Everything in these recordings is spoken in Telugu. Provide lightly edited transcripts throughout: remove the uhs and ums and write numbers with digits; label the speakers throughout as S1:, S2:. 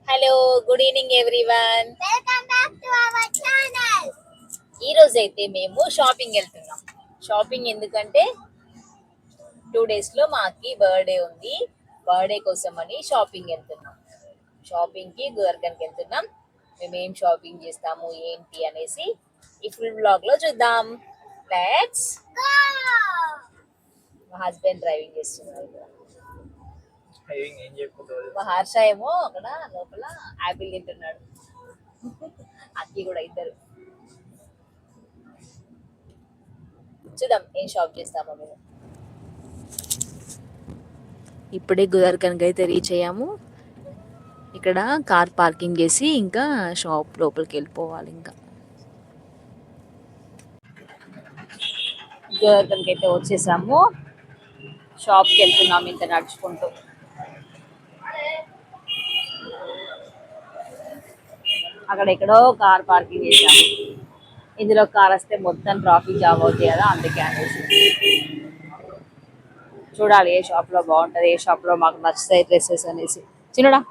S1: Hello, good evening everyone.
S2: Welcome back to our channel.
S1: ఈ రోజు అయితే మేము షాపింగ్ వెళ్తున్నాం. షాపింగ్ ఎందుకంటే 2 days లో మా అక్కి బర్త్డే ఉంది. బర్త్డే కోసం అని షాపింగ్ వెళ్తున్నాం. షాపింగ్ కి గోవర్ధన్కి వెళ్తున్నాం. మేము ఏం షాపింగ్ చేస్తాము ఏంటి అనేసి ఈ ఫుల్ బ్లాగ్ లో చూద్దాం. లెట్స్.
S2: గో.
S1: మా హస్బెండ్ డ్రైవింగ్ చేస్తున్నారు. మా హర్ష ఏమో అక్కడ లోపల యాపిల్ తింటున్నాడు. అక్కి కూడా ఇద్దరు. చూద్దాం ఏం షాప్ చేస్తామో మేము. ఇప్పుడే గుదర్కన్కి అయితే రీచ్ అయ్యాము. ఇక్కడ కార్ పార్కింగ్ చేసి ఇంకా షాప్ లోపలికి వెళ్ళిపోవాలి. ఇంకా గుదర్కన్కి అయితే వచ్చేసాము. షాప్కి వెళ్తున్నాము ఇంకా నడుచుకుంటూ. అక్కడ ఎక్కడో కార్ పార్కింగ్ చేసాము. ఇందులో కార్ వస్తే మొత్తం ట్రాఫిక్ జామ్ అవుతుంది కదా, అందుకే అనేసి. చూడాలి ఏ షాప్ లో బాగుంటది, ఏ షాప్ లో మాకు నచ్చుతాయి డ్రెస్సెస్ అనేసి. చిన్నడా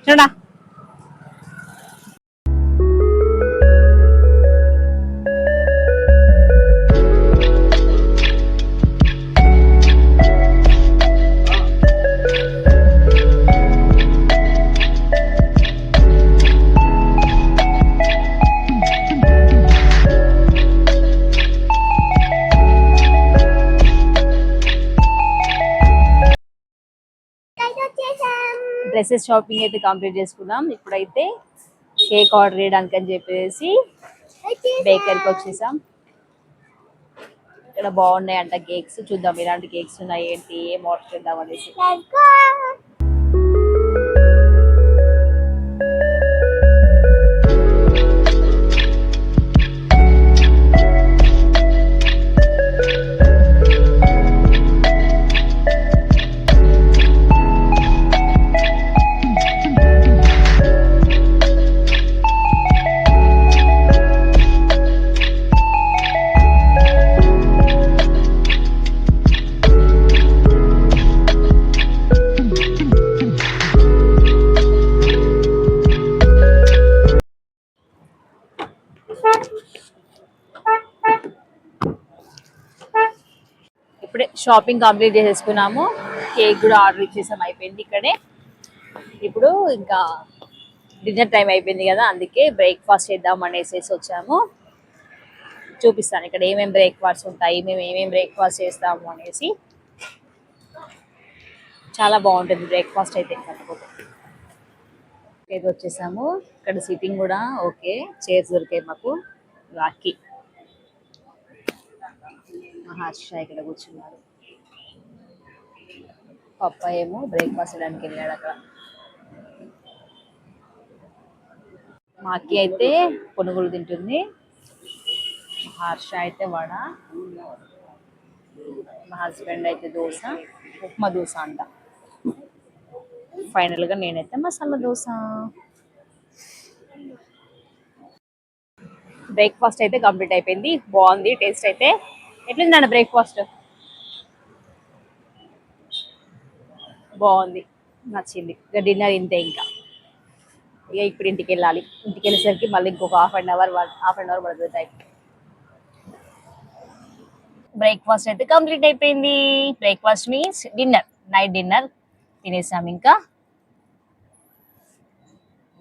S1: చిన్నడా డ్రెస్సెస్ షాపింగ్ అయితే కంప్లీట్ చేసుకున్నాం. ఇప్పుడైతే కేక్ ఆర్డర్ చేయడానికి అని చెప్పేసి బేకరీకి వచ్చేసాం. ఇక్కడ బాగున్నాయంట కేక్స్. చూద్దాం ఎలాంటి కేక్స్ ఉన్నాయి ఏంటి, ఏం ఆర్డర్ చేద్దాం అనేసి. ఇప్పుడే షాపింగ్ కంప్లీట్ చేసేసుకున్నాము. కేక్ కూడా ఆర్డర్ ఇచ్చేసాం, అయిపోయింది ఇక్కడే. ఇప్పుడు ఇంకా డిన్నర్ టైం అయిపోయింది కదా, అందుకే బ్రేక్ఫాస్ట్ చేద్దాం అనేసి వచ్చాము. చూపిస్తాను ఇక్కడ ఏమేమి బ్రేక్ఫాస్ట్ ఉంటాయి, మేము ఏమేమి బ్రేక్ఫాస్ట్ చేస్తాము అనేసి. చాలా బాగుంటుంది బ్రేక్ఫాస్ట్ అయితే. కాకపోతే ఇది వచ్చేసాము. ఇక్కడ సిట్టింగ్ కూడా ఓకే, చైర్స్ దొరికాయి మాకు. రాఖీ మహర్ష ఇక్కడ కూర్చున్నారు. పప్ప ఏమో బ్రేక్ఫాస్ట్ చేయడానికి వెళ్ళాడు అక్కడ. మా అక్కి అయితే పునుగులు తింటుంది. హర్ష అయితే వడ, మా హస్బెండ్ అయితే దోశ, ఉప్మా దోశ అంట. ఫైనల్ గా నేనైతే మసాలా దోశ. బ్రేక్ఫాస్ట్ అయితే కంప్లీట్ అయిపోయింది. బాగుంది టేస్ట్ అయితే. ఎట్లుందండి బ్రేక్ఫాస్ట్? బాగుంది, నచ్చింది. ఇక డిన్నర్ ఇంతే. ఇంకా ఇక ఇప్పుడు ఇంటికి వెళ్ళాలి. ఇంటికి వెళ్ళేసరికి మళ్ళీ ఇంకొక హాఫ్ అన్ అవర్ పడుతుంది టైం. బ్రేక్ఫాస్ట్ అయితే కంప్లీట్ అయిపోయింది. Breakfast means dinner, night dinner తినేసాం. ఇంకా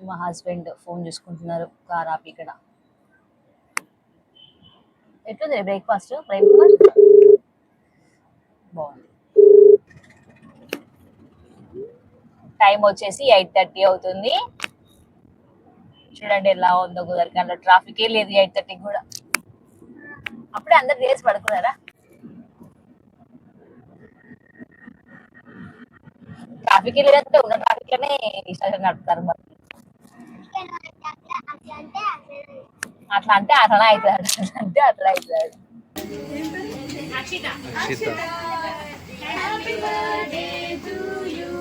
S1: మా హస్బెండ్ ఫోన్ చూసుకుంటున్నారు కార్ ఆపి. ఇక్కడ ఎట్లుంది బ్రేక్ఫాస్ట్? బాగుంది. టైం వచ్చేసి 8:30 అవుతుంది. చూడండి ఎలా ఉందో గుదర్కన్లో. ట్రాఫికే లేదు 8:30 కూడా. అప్పుడే అందరు లేచి పడుకున్నారా? ట్రాఫిక్ లేదంటే ఉన్న ట్రాఫిక్ లోనే ఇష్టం నడుపుతారు మరి. అట్లా అంటే అట్లా అవుతుంది, అట్లా అంటే అట్లా అవుతుంది. Happy birthday to you.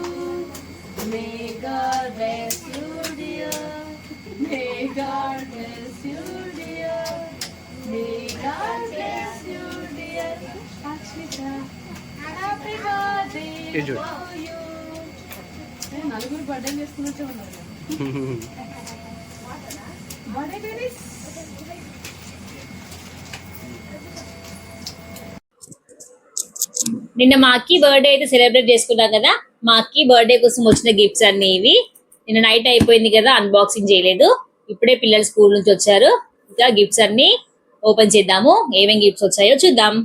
S1: May God bless you, dear. May God bless you, dear. May God bless you, dear. Akshita. Happy birthday to you.
S3: నలుగురు బర్త్డే చేసుకున్నట్టే ఉన్నారు బర్త్డే బేబీ.
S1: నిన్న మా అక్కి బర్త్డే అయితే సెలబ్రేట్ చేసుకున్నాం కదా. మా అక్కి బర్త్డే కోసం వచ్చిన గిఫ్ట్స్ అన్ని ఇవి. నిన్న నైట్ అయిపోయింది కదా, అన్బాక్సింగ్ చేయలేదు. ఇప్పుడే పిల్లలు స్కూల్ నుంచి వచ్చారు. ఇంకా గిఫ్ట్స్ అన్ని ఓపెన్ చేద్దాము. ఏమేం గిఫ్ట్స్ వచ్చాయో చూద్దాం.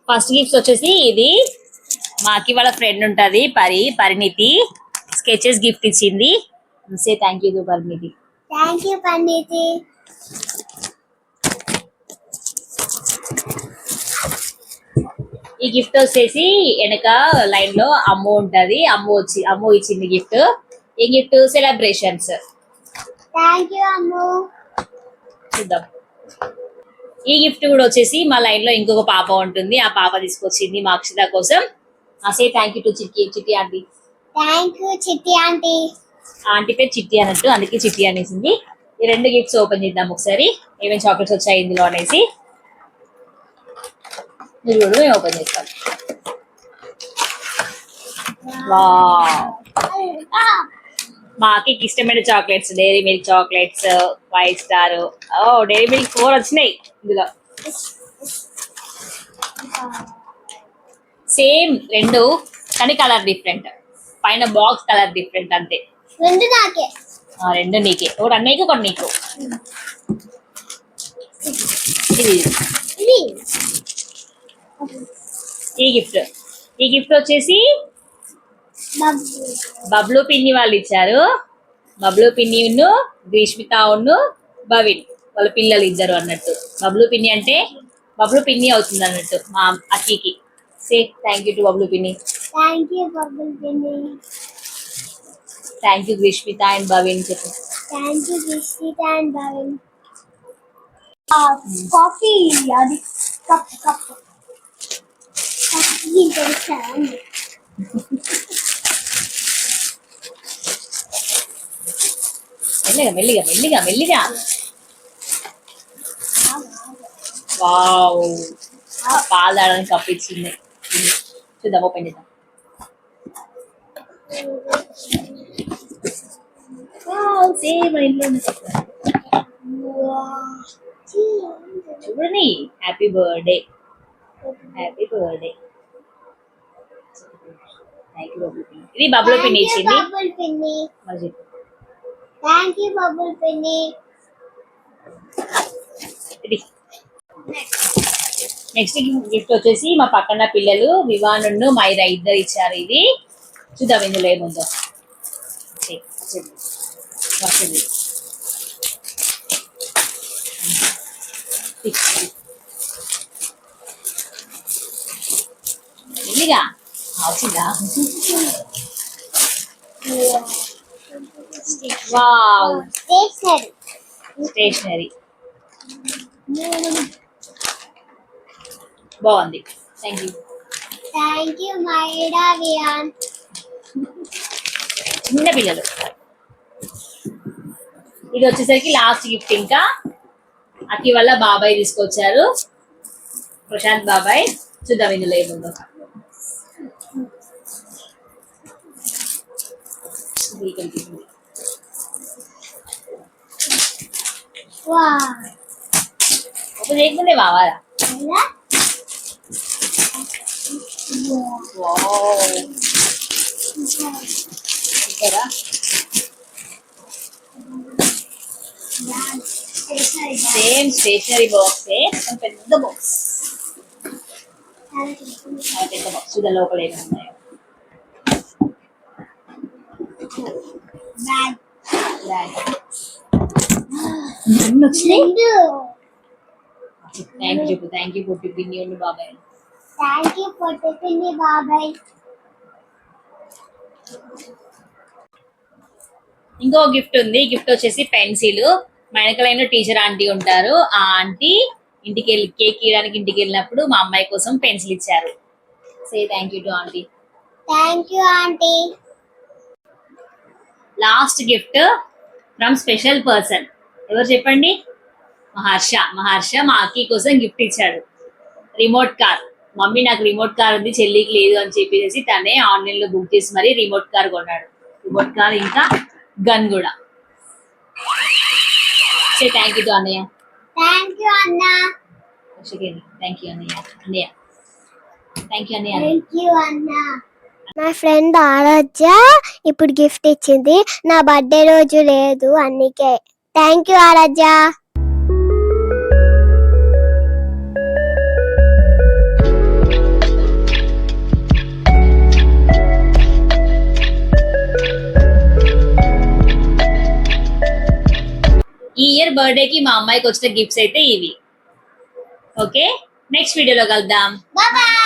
S1: ఫస్ట్ గిఫ్ట్స్ వచ్చేసి ఇది మా అక్కి వాళ్ళ ఫ్రెండ్ ఉంటది పరిణితి, స్కెచెస్ గిఫ్ట్ ఇచ్చింది. సే థ్యాంక్ యూ పరిణితి.
S2: Thank you, Paniti.
S1: ఈ గిఫ్ట్ వచ్చేసి వెనక లైన్ లో అమ్ము ఉంటది. అమ్ము ఇచ్చింది గిఫ్ట్. ఈ gift celebrations.
S2: Thank you, Ammu.
S1: చూద్దాం. ఈ గిఫ్ట్ కూడా వచ్చేసి మా లైన్ లో ఇంకొక పాప ఉంటుంది. ఆ పాప తీసుకొచ్చింది మా అక్షిత కోసం. సే థ్యాంక్ యూ టు చిట్టి aunty.
S2: Thank you, Chitti Auntie.
S1: Aunty పేరు చిట్టి అన్నట్టు, అందుకే చిట్టి అనేసింది. ఈ రెండు గిఫ్ట్స్ ఓపెన్ చేద్దాం ఒకసారి. ఏమేమి చాక్లెట్స్ వచ్చాయి ఇందులో అనేసి. మీరు కూడా మేము ఓపెన్ చేస్తాం. మా అక్కకి ఇష్టమైన chocolates, Dairy Milk chocolates, 5 Star. Dairy Milk 4 వచ్చినాయి ఇందులో. సేమ్ రెండు, కానీ కలర్ డిఫరెంట్. పైన బాక్స్ కలర్ డిఫరెంట్ అంతే.
S2: రెండు నాకే.
S1: రెండు నీకే. ఒకటి అన్నయ్యకి, ఒకటి నీకు. ఇది
S2: ఇది
S1: ఈ గిఫ్ట్ వచ్చేసి
S2: బబ్బు.
S1: బబ్లు పిన్ని వాళ్ళు ఇచ్చారు. బబ్లు పిన్ని గ్రీష్మిత భవిన్ వాళ్ళ పిల్లలు ఇద్దరు అన్నట్టు. బబ్లు పిన్ని అవుతుంది అన్నట్టు మా అక్కికి. Say thank you to Bablu పిన్ని.
S2: Thank you, Bubble Penny.
S1: Thank you Greeshmitha and Bhavin చెప్పు.
S2: Thank you, Rishita and Bhavin. Coffee, అది కప్ దీంట్లో ఇచ్చాను.
S1: మెల్లిగా. వావ్, పాలు తాగడానికి కప్ ఇచ్చింది. చూద్దాం, ఓపెన్ చేద్దాం. సేమ్ ఇంట్లో చూడండి. Happy birthday. ఇది బబ్లు పిన్ని ఇచ్చింది.
S2: Bubble Penny.
S1: మరి చెప్పు.
S2: Thank you, Bubble Penny.
S1: ఇది నెక్స్ట్ గిఫ్ట్ వచ్చేసి మా పక్కన పిల్లలు వివాను మైరా ఇద్దరు ఇచ్చారు. ఇది చూద్దాం ఇందులో ఏముందో. వచ్చిందా? వావ్, స్టేషనరీ బాగుంది. Thank you.
S2: Thank you, Maida Vian.
S1: చిన్న పిల్లలు. ఇది వచ్చేసరికి లాస్ట్ గిఫ్ట్. ఇంకా అక్కి వల్ల బాబాయ్ తీసుకొచ్చారు, ప్రశాంత్ బాబాయ్. చూద్దాం ఇందులో ఏముందో.
S2: Wow.
S1: ఒక చేయకుండే బావారా. ఇక్కడ సేమ్ స్టేషనరీ బాక్స్, పెద్ద బాక్స్. పెద్ద బాక్స్ చూద్దాం లోపల ఏమి ఉన్నాయో. అన్నీ వచ్చినాయి. థ్యాంక్ యూ పొట్టి పిన్ని బాబాయ్.
S2: Thank you for taking me, Babai.
S1: ఇంకో గిఫ్ట్ ఉంది. గిఫ్ట్ వచ్చేసి పెన్సిల్. మా వెనకలైన టీచర్ ఆంటీ ఉంటారు. ఆ ఆంటీ ఇంటికి వెళ్ళి కేక్ ఇవ్వడానికి ఇంటికి వెళ్ళినప్పుడు మా అమ్మాయి కోసం పెన్సిల్ ఇచ్చారు. సే thank you to aunty.
S2: Thank you, Auntie.
S1: Last gift from special person. ఎవరు చెప్పండి? మహర్ష మా అక్కి కోసం గిఫ్ట్ ఇచ్చాడు. Remote car. మమ్మీ నాకు రిమోట్ కార్ ఉంది చెల్లికి లేదు అని చెప్పేసి తనే ఆన్లైన్ లో బుక్ చేసి మరి రిమోట్ కార్ కొన్నాడు. రిమోట్ కార్ ఇంకా గన్ కూడా. సే థ్యాంక్ యూ టు అన్నయ్య.
S2: థ్యాంక్ యూ అన్న.
S1: థ్యాంక్ యూ అన్నయ్య. అన్నయ్య థ్యాంక్ యూ అన్నయ్య.
S2: థ్యాంక్ యూ అన్న. మా ఫ్రెండ్ ఆరాధ్య ఇప్పుడు గిఫ్ట్ ఇచ్చింది. నా బర్త్డే రోజు లేదు అందుకే. థ్యాంక్ యూ ఆరాధ్య.
S1: ఈ ఇయర్ బర్త్డే కి మా అమ్మాయికి వచ్చిన గిఫ్ట్స్ అయితే ఇవి. ఓకే నెక్స్ట్ వీడియోలో కలుద్దాం.
S2: బాయ్.